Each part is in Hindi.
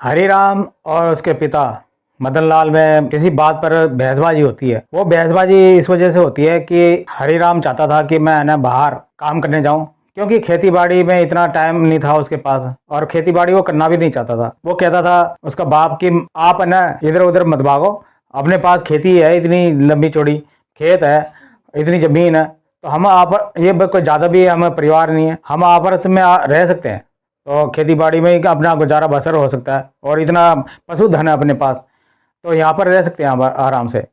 हरिराम और उसके पिता मदन लाल में किसी बात पर बहसबाजी होती है। वो बहसबाजी इस वजह से होती है कि हरिराम चाहता था कि मैं ना बाहर काम करने जाऊं, क्योंकि खेती बाड़ी में इतना टाइम नहीं था उसके पास और खेती बाड़ी वो करना भी नहीं चाहता था। वो कहता था उसका बाप कि आप ना इधर उधर मत भागो, अपने पास खेती है, इतनी लंबी चौड़ी खेत है, इतनी जमीन है, तो हम आप ये कोई ज़्यादा भी हमें परिवार नहीं है, हम आपस में रह सकते हैं, तो खेती बाड़ी में ही अपना गुजारा बसर हो सकता है और इतना पशुधन है अपने पास, तो यहाँ पर रह सकते हैं आप आराम से।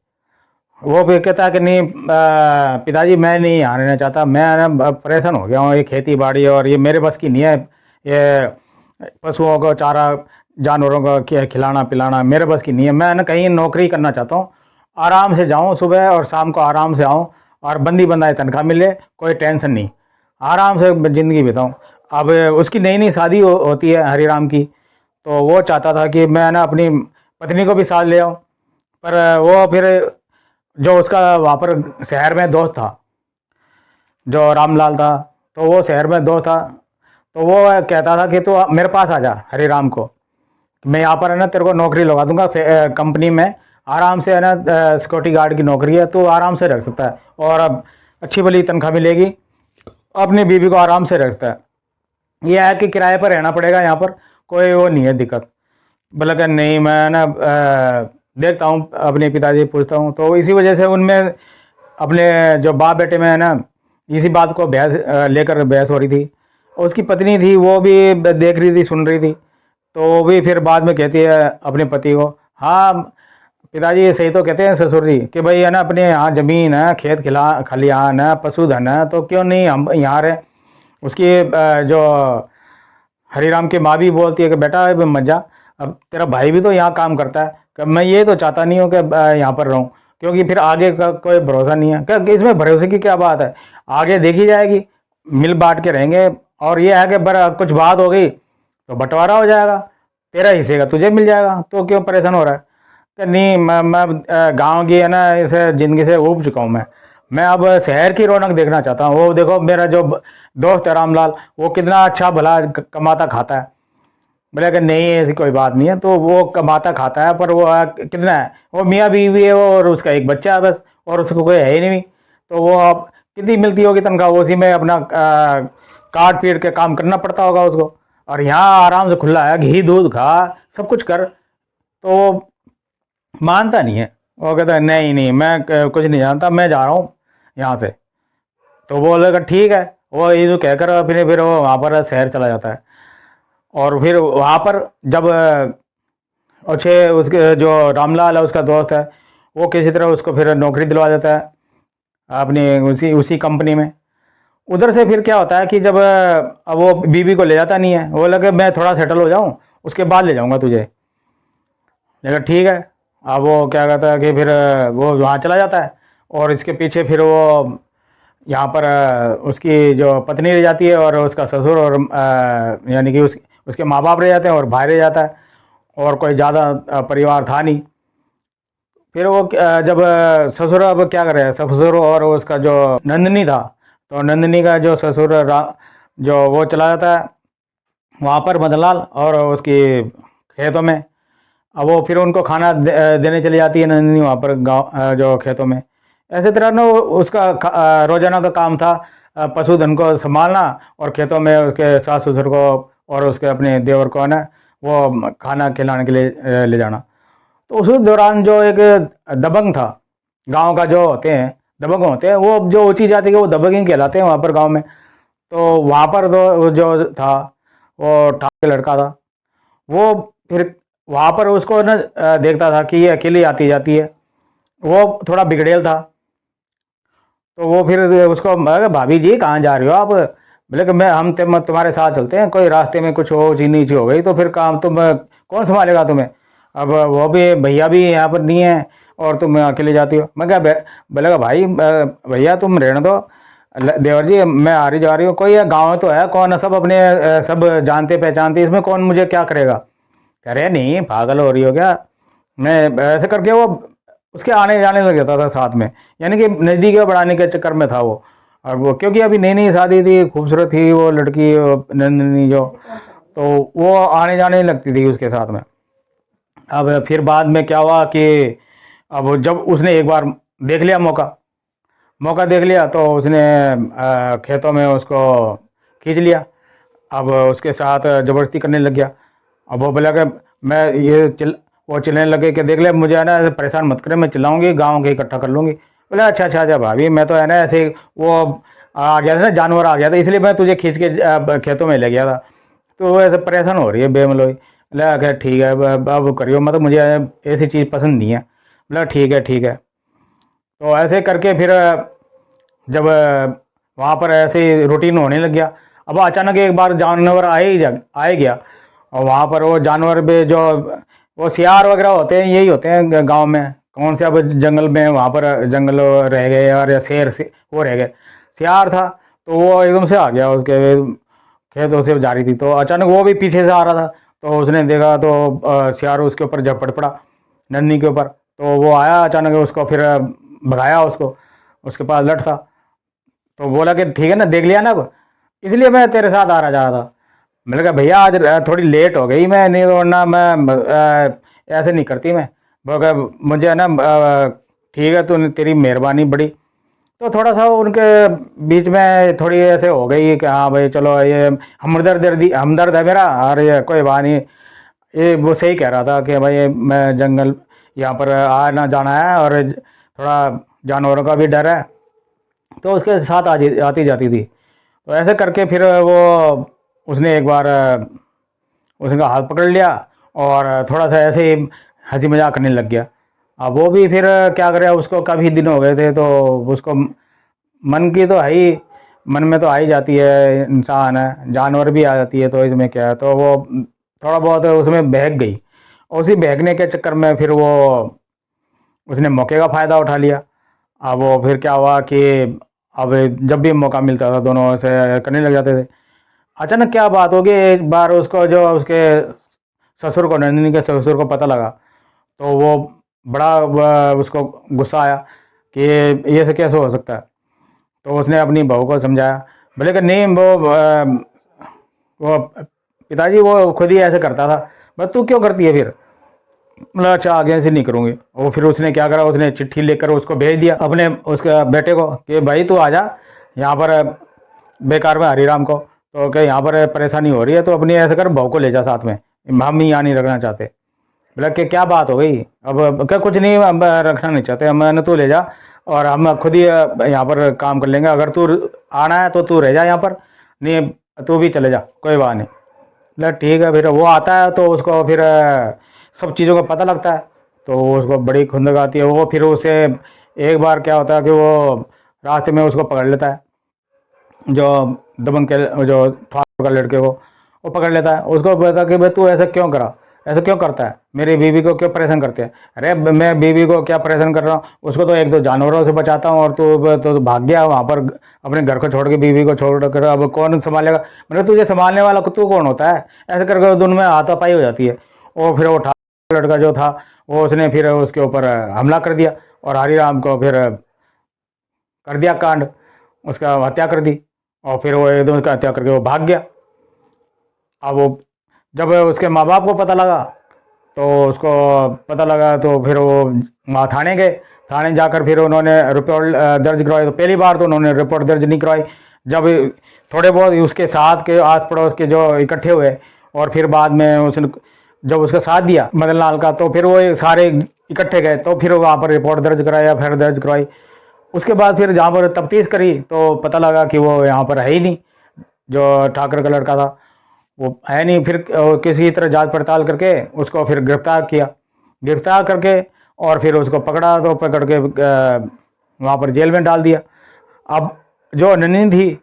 वो भी कहता है कि नहीं पिताजी मैं नहीं यहाँ रहना चाहता, मैं ना परेशान हो गया हूँ, ये खेती बाड़ी और ये मेरे बस की नहीं है, ये पशुओं को चारा जानवरों को खिलाना पिलाना मेरे बस की नहीं है। मैं ना कहीं नौकरी करना चाहता हूँ, आराम से जाऊँ, सुबह और शाम को आराम से आऊँ और बंदी बंदाई तनख्वाह मिले, कोई टेंशन नहीं, आराम से ज़िंदगी बिताऊँ। अब उसकी नई नई शादी होती है हरिराम की, तो वो चाहता था कि मैं ना अपनी पत्नी को भी साथ ले आऊँ, पर वो फिर जो उसका वहाँ पर शहर में दोस्त था, जो रामलाल था, तो वो शहर में दोस्त था, तो वो कहता था कि तू मेरे पास आ जा हरिराम को, मैं यहाँ पर है ना तेरे को नौकरी लगा दूंगा कंपनी में, आराम से है ना सिक्योरिटी गार्ड की नौकरी है, तो आराम से रख सकता है और अब अच्छी भली तनख्वाह मिलेगी, अपनी बीवी को आराम से रखता है। यह है कि किराए पर रहना पड़ेगा, यहाँ पर कोई वो नहीं है दिक्कत। बोला कि नहीं मैं ना देखता हूँ अपने पिताजी पूछता हूँ, तो इसी वजह से उनमें अपने जो बाप बेटे में है ना इसी बात को बहस लेकर बहस हो रही थी। उसकी पत्नी थी वो भी देख रही थी सुन रही थी, तो वो भी फिर बाद में कहती है अपने पति को, हाँ पिताजी ये सही तो कहते हैं ससुर जी कि भाई है ना अपने यहाँ ज़मीन है, खेत खलिहान है, पशुधन है, तो क्यों नहीं हम यहाँ रहे। उसकी जो हरिराम की माँ भी बोलती है कि बेटा अब मत जा, अब तेरा भाई भी तो यहाँ काम करता है, कि मैं ये तो चाहता नहीं हूँ कि यहाँ पर रहूँ, क्योंकि फिर आगे का कोई भरोसा नहीं है। क्या इसमें भरोसे की क्या बात है, आगे देखी जाएगी, मिल बांट के रहेंगे। और ये है कि कुछ बात हो गई तो बंटवारा हो जाएगा, तेरा हिस्से का तुझे मिल जाएगा, तो क्यों परेशान हो रहा है। कि नहीं मैं गाँव की है ना इस ज़िंदगी से ऊब चुका हूँ, मैं अब शहर की रौनक देखना चाहता हूँ। वो देखो मेरा जो दोस्त है रामलाल, वो कितना अच्छा भला कमाता खाता है। बोले कि नहीं ऐसी कोई बात नहीं है, तो वो कमाता खाता है, पर वो कितना है, वो मियाँ बीवी है और उसका एक बच्चा है बस, और उसको कोई है ही नहीं, तो वो अब कितनी मिलती होगी तनख्वाह, उसी में अपना काट पीट के काम करना पड़ता होगा उसको। और यहाँ आराम से खुला है, घी दूध खा, सब कुछ कर, तो वो मानता नहीं है। वो कहता है नहीं नहीं मैं कुछ नहीं जानता, मैं जा रहा हूँ यहाँ से। तो वो बोलेगा ठीक है, वो ये जो कहकर फिर वो वहाँ पर शहर चला जाता है। और फिर वहाँ पर जब अच्छे उसके जो रामलाल है उसका दोस्त है, वो किसी तरह उसको फिर नौकरी दिलवा देता है अपनी उसी उसी कंपनी में। उधर से फिर क्या होता है कि जब अब वो बीवी को ले जाता नहीं है, वो लगे मैं थोड़ा सेटल हो जाऊँ उसके बाद ले जाऊँगा तुझे, लेकिन ठीक है। अब वो क्या कहता है कि फिर वो वहाँ चला जाता है, और इसके पीछे फिर वो यहाँ पर उसकी जो पत्नी रह जाती है और उसका ससुर और यानी कि उसके माँ बाप रह जाते हैं और भाई रह जाता है, और कोई ज़्यादा परिवार था नहीं। फिर वो जब ससुर अब क्या करे, ससुर और उसका जो नंदनी था, तो नंदनी का जो ससुर जो वो चला जाता है वहाँ पर मदनलाल और उसकी खेतों में। अब वो फिर उनको खाना देने चली जाती है नंदिनी वहाँ पर गाँव जो खेतों में। ऐसे तरह ना उसका रोजाना का काम था पशुधन को संभालना और खेतों में उसके सास ससुर को और उसके अपने देवर को है ना वो खाना खिलाने के लिए ले जाना। तो उस दौरान जो एक दबंग था, गांव का जो होते हैं दबंग होते हैं, वो जो ऊंची जाति के वो दबंग ही कहलाते हैं वहाँ पर गांव में। तो वहाँ पर जो था वो ठाक लड़का था, वो फिर वहाँ पर उसको ना देखता था कि ये अकेली आती जाती है, वो थोड़ा बिगड़ेल था। तो वो फिर उसको अरे भाभी जी कहाँ जा रहे हो आप, बोले कि मैं हम तुम्हारे साथ चलते हैं, कोई रास्ते में कुछ हो चीज नीची हो गई तो फिर काम तुम कौन संभालेगा तुम्हें, अब वो भी भैया भी यहाँ पर नहीं है और तुम अकेले जाती हो। मैं क्या बोलेगा भाई भैया तुम रहने दो, देवर जी मैं आ रही जा रही हूँ, कोई गाँव तो है, कौन है, सब अपने सब जानते पहचानते, इसमें कौन मुझे क्या करेगा। कह रहे नहीं पागल हो रही हो क्या, मैं ऐसे करके वो उसके आने जाने लग जाता था साथ में, यानी कि नज़दीकी बढ़ाने के चक्कर में था वो। और वो क्योंकि अभी नई नई शादी थी, खूबसूरत थी वो लड़की नंदिनी जो, तो वो आने जाने लगती थी उसके साथ में। अब फिर बाद में क्या हुआ कि अब जब उसने एक बार देख लिया मौका, मौका देख लिया तो उसने खेतों में उसको खींच लिया। अब उसके साथ ज़बरदस्ती करने लग गया। अब वो बोला कि मैं ये वो चिल्लाने लगे कि देख ले मुझे है ना ऐसे परेशान मत करे, मैं चिल्लाऊंगी, गाँव के इकट्ठा कर लूँगी। बोला अच्छा अच्छा अच्छा भाभी, मैं तो है ना ऐसे वो आ गया था ना, जानवर आ गया था, इसलिए मैं तुझे खींच के खेतों में ले गया था, तो वो ऐसे परेशान हो रही है बेमलोई। बोला क्या ठीक है, अब करियो, मतलब मुझे ऐसी चीज़ पसंद नहीं है। बोला ठीक है ठीक है। तो ऐसे करके फिर जब वहाँ पर ऐसे ही रूटीन होने लग गया। अब अचानक एक बार जानवर आए गया, और वहाँ पर वो जानवर भी जो वो सियार वगैरह होते हैं, यही होते हैं गांव में, कौन से अब जंगल में, वहाँ पर जंगल रह गए और या शेर से वो रह गए, सियार था। तो वो एकदम से आ गया, उसके खेतों से जा रही थी, तो अचानक वो भी पीछे से आ रहा था। तो उसने देखा तो सियार उसके ऊपर झपट पड़ा, नन्ही के ऊपर। तो वो आया अचानक, उसको फिर भगाया उसको, उसके पास लठ था। तो बोला कि ठीक है ना, देख लिया ना अब, इसलिए मैं तेरे साथ आ रहा जा रहा था। मैंने कहा भैया आज थोड़ी लेट हो गई, मैं नहीं तो वरना मैं ऐसे नहीं करती मैं। वो कहा मुझे है ना ठीक है, तो तेरी मेहरबानी बड़ी। तो थोड़ा सा उनके बीच में थोड़ी ऐसे हो गई कि हाँ भाई चलो, ये हमदर्द है मेरा, और ये कोई बात नहीं। ये वो सही कह रहा था कि भाई मैं जंगल यहाँ पर आना जाना है, और थोड़ा जानवरों का भी डर है, तो उसके साथ आती जाती थी। तो ऐसे करके फिर वो उसने एक बार उसका हाथ पकड़ लिया, और थोड़ा सा ऐसे ही हंसी मजाक करने लग गया। अब वो भी फिर क्या करे, उसको काफ़ी दिन हो गए थे, तो उसको मन की तो है ही, मन में तो आ ही जाती है, इंसान है, जानवर भी आ जाती है, तो इसमें क्या है। तो वो थोड़ा बहुत उसमें बहक गई, और उसी बहकने के चक्कर में फिर वो उसने मौके का फ़ायदा उठा लिया। अब वो फिर क्या हुआ कि अब जब भी मौका मिलता था दोनों ऐसे करने लग जाते थे। अचानक क्या बात होगी, एक बार उसको जो उसके ससुर को, नंदिनी के ससुर को पता लगा, तो वो बड़ा उसको गुस्सा आया कि ये से कैसे हो सकता है। तो उसने अपनी बहू को समझाया, बोले कि नहीं वो पिताजी वो खुद ही ऐसे करता था, बस तू क्यों करती है फिर। मतलब अच्छा आगे से नहीं करूँगी। वो फिर उसने क्या करा, उसने चिट्ठी लेकर उसको भेज दिया अपने उसके बेटे को कि भाई तू आ जा यहाँ पर, बेकार में हरीराम को, तो क्या यहाँ पर परेशानी हो रही है, तो अपनी ऐसे कर बहू को ले जा साथ में, हम ही यहाँ नहीं रखना चाहते। बोला कि क्या बात हो गई, अब क्या कुछ नहीं, हम रखना नहीं चाहते, मैंने तू ले जा, और हम खुद ही यहाँ पर काम कर लेंगे, अगर तू आना है तो तू रह जा यहाँ पर, नहीं तू भी चले जा, कोई बात नहीं। बोला ठीक है। फिर वो आता है तो उसको फिर सब चीज़ों का पता लगता है, तो उसको बड़ी खुंदक आती है। वो फिर उसे एक बार क्या होता है कि वो रास्ते में उसको पकड़ लेता है, जो दबंग के जो ठाकुर का लड़के को, वो पकड़ लेता है, उसको बोलता कि भाई तू ऐसा क्यों करा, ऐसा क्यों करता है, मेरी बीवी को क्यों परेशान करते हैं। अरे मैं बीवी को क्या परेशान कर रहा हूँ, उसको तो एक दो जानवरों से बचाता हूँ, और तो भाग गया वहाँ पर अपने घर को छोड़ के, बीवी को छोड़ कर, अब कौन संभालेगा। मतलब तुझे संभालने वाला तू कौन होता है, ऐसे करके दोनों में हाथापाई हो जाती है। और फिर वो ठाकुर लड़का जो था, वो उसने फिर उसके ऊपर हमला कर दिया, और हरिराम को फिर कर दिया कांड, उसका हत्या कर दी, और फिर वो एकदम उसका हत्या करके वो भाग गया। अब वो जब उसके माँ बाप को पता लगा, तो उसको पता लगा, तो फिर वो वहाँ थाने गए। थाने जाकर फिर उन्होंने रिपोर्ट दर्ज करवाई। तो पहली बार तो उन्होंने रिपोर्ट दर्ज नहीं करवाई, जब थोड़े बहुत उसके साथ के आस पड़ोस के जो इकट्ठे हुए, और फिर बाद में उसने जब उसका साथ दिया मदन लाल का, तो फिर वो सारे इकट्ठे गए, तो फिर वहाँ पर रिपोर्ट दर्ज कराया, फिर दर्ज करवाई। उसके बाद फिर जहाँ पर तफ्तीश करी, तो पता लगा कि वो यहाँ पर है ही नहीं, जो ठाकर का लड़का था वो है नहीं। फिर किसी तरह जांच पड़ताल करके उसको फिर गिरफ्तार किया, गिरफ्तार करके और फिर उसको पकड़ा, तो पकड़ के वहाँ पर जेल में डाल दिया। अब जो नन्ही थी,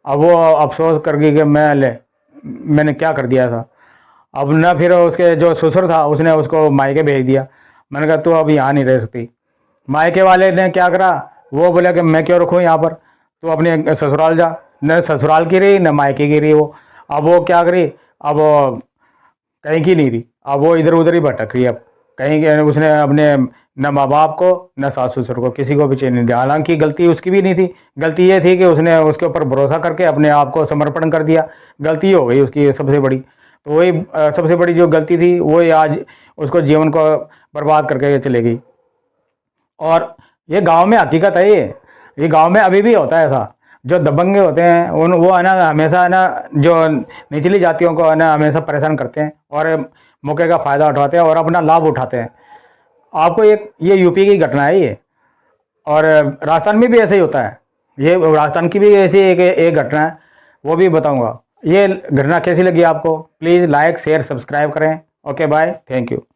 अब वो अफसोस कर गई कि मैंने क्या कर दिया था। अब न फिर उसके जो ससुर था, उसने उसको मायके भेज दिया। मैंने कहा तू अब यहाँ नहीं रह सकती। मायके वाले ने क्या करा, वो बोला कि मैं क्यों रखूँ यहाँ पर, तू अपने ससुराल जा। न ससुराल की रही, न मायके की रही वो। अब वो क्या करी, अब वो कहीं की नहीं रही, अब वो इधर उधर ही भटक रही। अब कहीं उसने अपने न माँ बाप को, न सास ससुर को, किसी को भी चैन नहीं दिया। हालांकि गलती उसकी भी नहीं थी, गलती ये थी कि उसने उसके ऊपर भरोसा करके अपने आप को समर्पण कर दिया। गलती हो गई उसकी सबसे बड़ी। तो वही सबसे बड़ी जो गलती थी वही आज उसको जीवन को बर्बाद करके चले गई। और ये गांव में हकीकत है, ये गांव में अभी भी होता है ऐसा। जो दबंगे होते हैं उन वो है ना हमेशा है ना जो निचली जातियों को है ना हमेशा परेशान करते हैं और मौके का फ़ायदा उठाते हैं और अपना लाभ उठाते हैं। आपको ये यूपी की घटना है ये, और राजस्थान में भी ऐसे ही होता है। ये राजस्थान की भी ऐसी एक घटना है, वो भी बताऊंगा। ये घटना कैसी लगी आपको? प्लीज़ लाइक शेयर सब्सक्राइब करें। Okay bye, thank you.